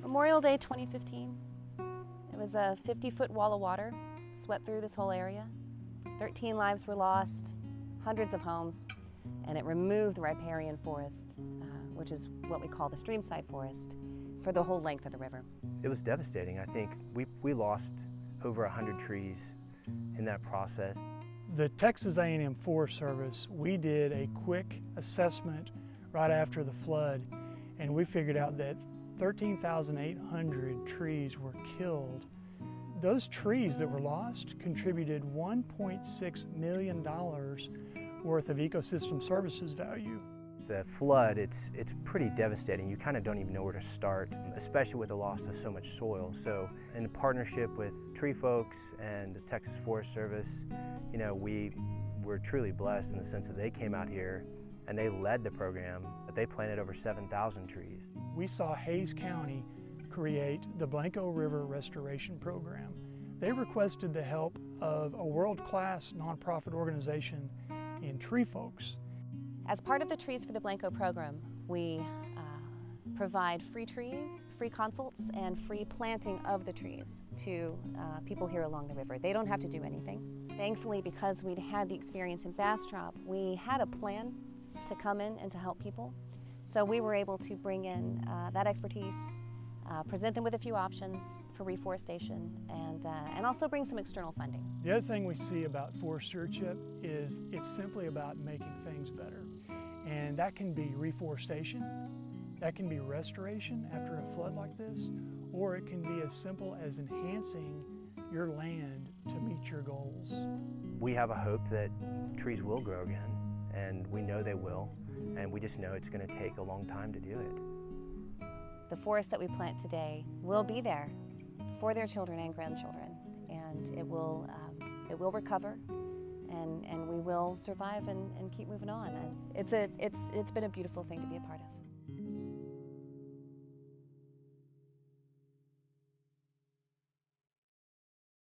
Memorial Day 2015. It was a 50-foot wall of water swept through this whole area. 13 lives were lost, hundreds of homes, and it removed the riparian forest, which is what we call the streamside forest, for the whole length of the river. It was devastating. I think we lost over 100 trees in that process. The Texas A&M Forest Service, we did a quick assessment right after the flood, and we figured out that 13,800 trees were killed. Those trees that were lost contributed $1.6 million worth of ecosystem services value. The flood, it's pretty devastating. You kind of don't even know where to start, especially with the loss of so much soil. So in partnership with TreeFolks and the Texas Forest Service, you know, we were truly blessed in the sense that they came out here and they led the program, but they planted over 7,000 trees. We saw Hays County create the Blanco River Restoration Program. They requested the help of a world-class nonprofit organization in TreeFolks. As part of the Trees for the Blanco program, we provide free trees, free consults, and free planting of the trees to people here along the river. They don't have to do anything. Thankfully, because we'd had the experience in Bastrop, we had a plan to come in and to help people. So we were able to bring in that expertise, present them with a few options for reforestation, and also bring some external funding. The other thing we see about forest stewardship is it's simply about making things better. And that can be reforestation, that can be restoration after a flood like this, or it can be as simple as enhancing your land to meet your goals. We have a hope that trees will grow again, and we know they will, and we just know it's going to take a long time to do it. The forest that we plant today will be there for their children and grandchildren, and it will recover, and we will survive and keep moving on. And it's been a beautiful thing to be a part of.